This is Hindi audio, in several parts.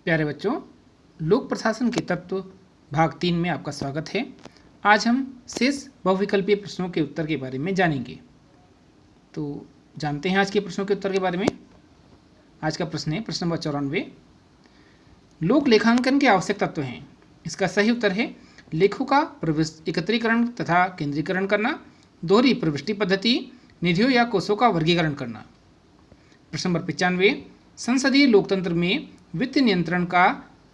प्यारे बच्चों, लोक प्रशासन के तत्व भाग 3 में आपका स्वागत है। आज हम शेष बहुविकल्पीय प्रश्नों के उत्तर के बारे में जानेंगे। तो जानते हैं आज के प्रश्नों के उत्तर के बारे में। आज का प्रश्न है प्रश्न नंबर 94। लोक लेखांकन के आवश्यक तत्व हैं। इसका सही उत्तर है लेखों का एकत्रीकरण तथा केंद्रीकरण करना, दोहरी प्रविष्टि पद्धति, निधियों या कोषों का वर्गीकरण करना। प्रश्न नंबर 95। संसदीय लोकतंत्र में वित्त नियंत्रण का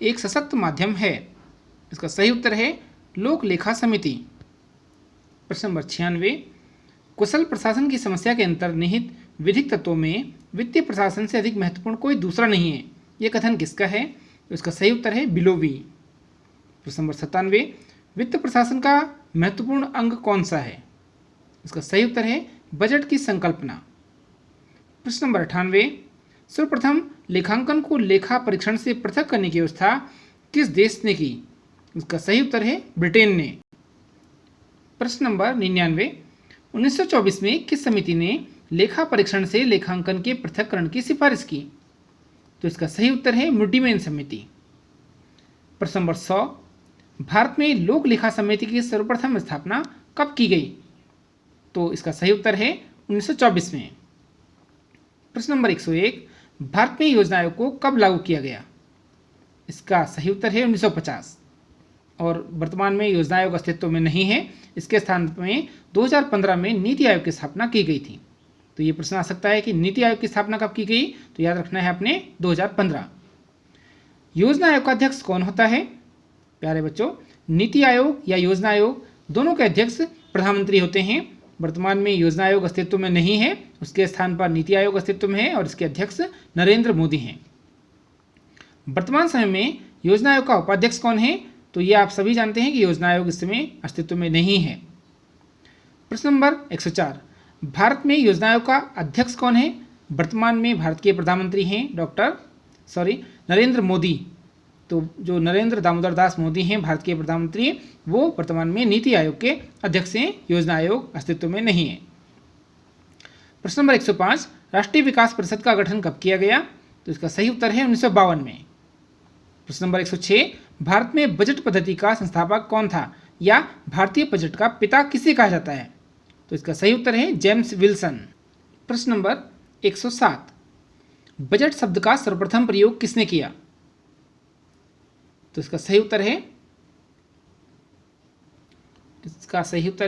एक सशक्त माध्यम है। इसका सही उत्तर है लोक लेखा समिति। प्रश्न नंबर 96। कुशल प्रशासन की समस्या के अंतर्निहित विधिक तत्वों में वित्तीय प्रशासन से अधिक महत्वपूर्ण कोई दूसरा नहीं है। यह कथन किसका है? तो इसका सही उत्तर है बिलोवी। प्रश्न नंबर 97। वित्त प्रशासन का महत्वपूर्ण अंग कौन सा है? इसका सही उत्तर है बजट की संकल्पना। प्रश्न नंबर 98। सर्वप्रथम लेखांकन को लेखा परीक्षण से पृथक करने की व्यवस्था किस देश ने की? इसका सही उत्तर है ब्रिटेन ने। प्रश्न नंबर 99। 1924 में किस समिति ने लेखा परीक्षण से लेखांकन के पृथक्करण की सिफारिश की? तो इसका सही उत्तर है मुडीमेन समिति। प्रश्न नंबर 100। भारत में लोक लेखा समिति की सर्वप्रथम स्थापना कब की गई? तो इसका सही उत्तर है 1924 में। प्रश्न नंबर 101। भारत में योजना आयोग को कब लागू किया गया? इसका सही उत्तर है 1950। और वर्तमान में योजना आयोग अस्तित्व में नहीं है। इसके स्थान में 2015 में नीति आयोग की स्थापना की गई थी। तो ये प्रश्न आ सकता है कि नीति आयोग की स्थापना कब की गई? तो याद रखना है आपने 2015। योजना आयोग का अध्यक्ष कौन होता है? प्यारे बच्चों, नीति आयोग या योजना आयोग दोनों के अध्यक्ष प्रधानमंत्री होते हैं। वर्तमान में योजना आयोग अस्तित्व में नहीं है, उसके स्थान पर नीति आयोग अस्तित्व में है और इसके अध्यक्ष नरेंद्र मोदी हैं। वर्तमान समय में योजना आयोग का उपाध्यक्ष कौन है? तो ये आप सभी जानते हैं कि योजना आयोग इस समय अस्तित्व में नहीं है। प्रश्न नंबर 104। भारत में योजना आयोग का अध्यक्ष कौन है? वर्तमान में भारत के प्रधानमंत्री हैं नरेंद्र मोदी। तो जो नरेंद्र दामोदर दास मोदी हैं भारत के प्रधानमंत्री, वो वर्तमान में नीति आयोग के अध्यक्ष हैं। योजना आयोग अस्तित्व में नहीं है। प्रश्न नंबर 105। राष्ट्रीय विकास परिषद का गठन कब किया गया? तो इसका सही उत्तर है 1952 में। प्रश्न नंबर 106। भारत में बजट पद्धति का संस्थापक कौन था या भारतीय बजट का पिता किसे कहा जाता है? तो इसका सही उत्तर है जेम्स विल्सन। प्रश्न नंबर 107। बजट शब्द का सर्वप्रथम प्रयोग किसने किया? तो इसका सही उत्तर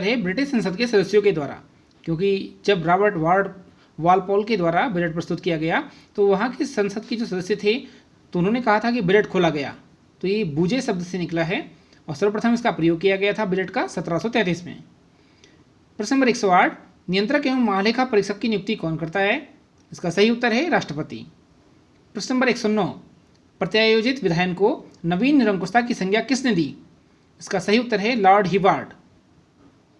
है ब्रिटिश संसद के सदस्यों के द्वारा, क्योंकि जब रॉबर्ट वालपोल के द्वारा बजट प्रस्तुत किया गया तो वहाँ की संसद के जो सदस्य थे तो उन्होंने कहा था कि बजट खोला गया। तो ये बूजे शब्द से निकला है और सर्वप्रथम इसका प्रयोग किया गया था बजट का 1733 में। प्रश्न नंबर 108। नियंत्रक एवं महालेखा परीक्षक की नियुक्ति कौन करता है? इसका सही उत्तर है राष्ट्रपति। प्रश्न नंबर 109। प्रत्यायोजित विधायन को नवीन निरंकुशता की संज्ञा किसने दी? इसका सही उत्तर है लॉर्ड हिवार्ड।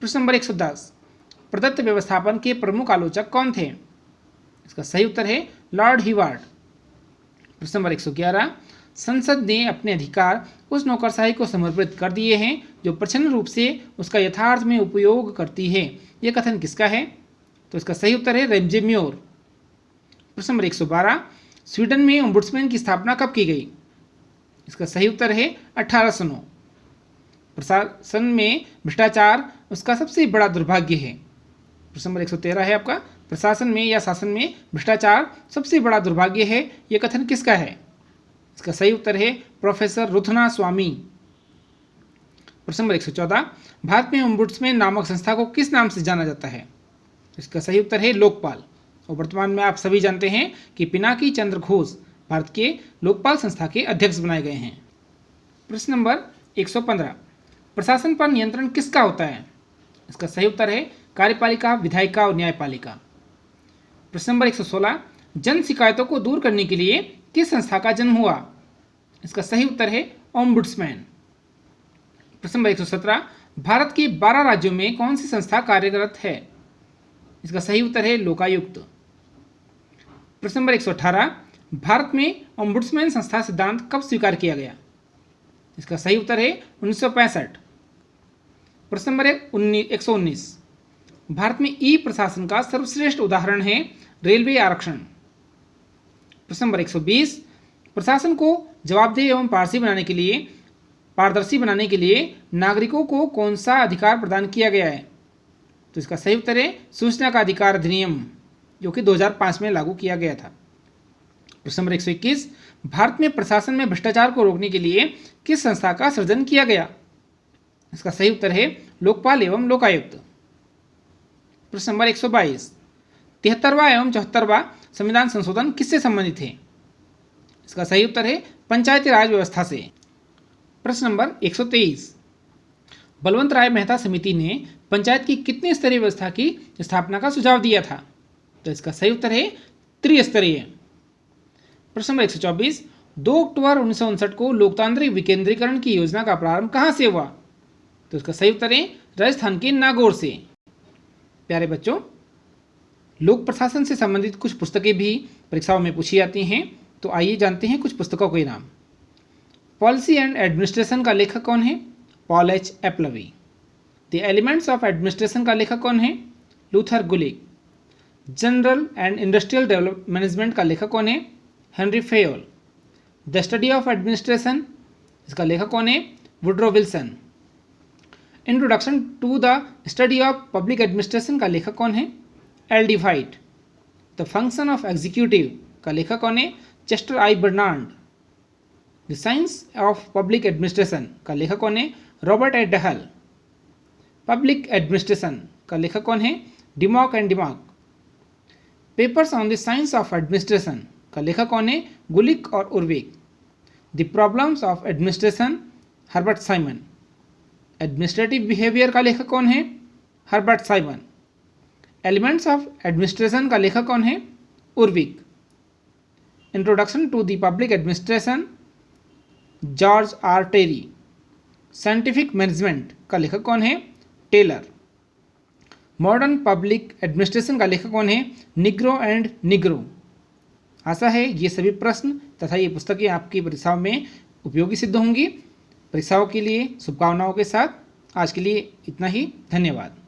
प्रश्न नंबर 110। प्रदत्त व्यवस्थापन के प्रमुख आलोचक कौन थे? इसका सही उत्तर है लॉर्ड हिवार्ड। प्रश्न नंबर 111। संसद ने अपने अधिकार उस नौकरशाही को समर्पित कर दिए हैं जो प्रच्छन्न रूप से उसका यथार्थ में उपयोग करती है। यह कथन किसका है? तो इसका सही उत्तर है रेमजे म्योर। प्रश्न नंबर 112। स्वीडन में ओम्बुड्समैन की स्थापना कब की गई? इसका सही उत्तर है 1809। प्रशासन में भ्रष्टाचार उसका सबसे बड़ा दुर्भाग्य है। प्रश्न नंबर 113 है आपका, प्रशासन में या शासन में भ्रष्टाचार सबसे बड़ा दुर्भाग्य है। यह कथन किसका है? इसका सही उत्तर है प्रोफेसर रुथना स्वामी। प्रश्न नंबर 114। भारत में ओम्बुड्समैन नामक संस्था को किस नाम से जाना जाता है? इसका सही उत्तर है लोकपाल। और वर्तमान में आप सभी जानते हैं कि पिनाकी चंद्र घोष भारत के लोकपाल संस्था के अध्यक्ष बनाए गए हैं। प्रश्न नंबर 115। प्रशासन पर नियंत्रण किसका होता है? इसका सही उत्तर है कार्यपालिका, विधायिका और न्यायपालिका। प्रश्न नंबर 116। जन शिकायतों को दूर करने के लिए किस संस्था का जन्म हुआ? इसका सही उत्तर है ओम्बुड्समैन। प्रश्न नंबर 117। भारत के 12 राज्यों में कौन सी संस्था कार्यरत है? इसका सही उत्तर है लोकायुक्त। प्रश्न नंबर 118। भारत में ओम्बुड्समैन संस्था सिद्धांत कब स्वीकार किया गया? इसका सही उत्तर है 1965। प्रश्न नंबर 119। भारत में ई प्रशासन का सर्वश्रेष्ठ उदाहरण है रेलवे आरक्षण। प्रश्न नंबर 120। प्रशासन को जवाबदेह एवं पारदर्शी बनाने के लिए नागरिकों को कौन सा अधिकार प्रदान किया गया है? तो इसका सही उत्तर है सूचना का अधिकार अधिनियम, जो कि 2005 में लागू किया गया था। प्रश्न नंबर 121, भारत में प्रशासन में भ्रष्टाचार को रोकने के लिए किस संस्था का सृजन किया गया? इसका सही उत्तर है लोकपाल एवं लोकायुक्त। प्रश्न नंबर 122, 73वां एवं 74वां संविधान संशोधन किससे संबंधित है? इसका सही उत्तर है पंचायती राज व्यवस्था से। प्रश्न नंबर 123, बलवंत राय मेहता समिति ने पंचायत की कितने स्तरीय व्यवस्था की स्थापना का सुझाव दिया था? तो इसका सही उत्तर है त्रिस्तरीय। प्रश्न नंबर 124, 2 अक्टूबर 1959 को लोकतांत्रिक विकेंद्रीकरण की योजना का प्रारंभ कहाँ से हुआ? तो इसका सही उत्तर है राजस्थान के नागौर से। प्यारे बच्चों, लोक प्रशासन से संबंधित कुछ पुस्तकें भी परीक्षाओं में पूछी जाती हैं, तो आइए जानते हैं कुछ पुस्तकों के नाम। पॉलिसी एंड एडमिनिस्ट्रेशन का लेखक कौन है? Paul H Appleby. The elements of administration का लेखक कौन है? Luther Gulick. General and industrial develop management का लेखक कौन है? Henri Fayol. The study of administration, इसका लेखक कौन है? Woodrow Wilson. Introduction to the study of public administration का लेखक कौन है? L D White. The function of executive का लेखक कौन है? Chester I Barnard. The science of public administration का लेखक कौन है? Robert A Dahl. Public administration का लेखक कौन है? Dimock and Dimock. Papers on the science of administration का लेखक कौन है? गुलिक और Urwick. The problems of administration, Herbert Simon. Administrative behaviour का लेखक कौन है? Herbert Simon. Elements of administration का लेखक कौन है? Urwick. Introduction to the public administration, George R Terry. Scientific management का लेखक कौन है? टेलर। मॉडर्न पब्लिक एडमिनिस्ट्रेशन का लेखक कौन है? Negro and Negro. आशा है ये सभी प्रश्न तथा ये पुस्तकें आपकी परीक्षाओं में उपयोगी सिद्ध होंगी। परीक्षाओं के लिए शुभकामनाओं के साथ आज के लिए इतना ही। धन्यवाद।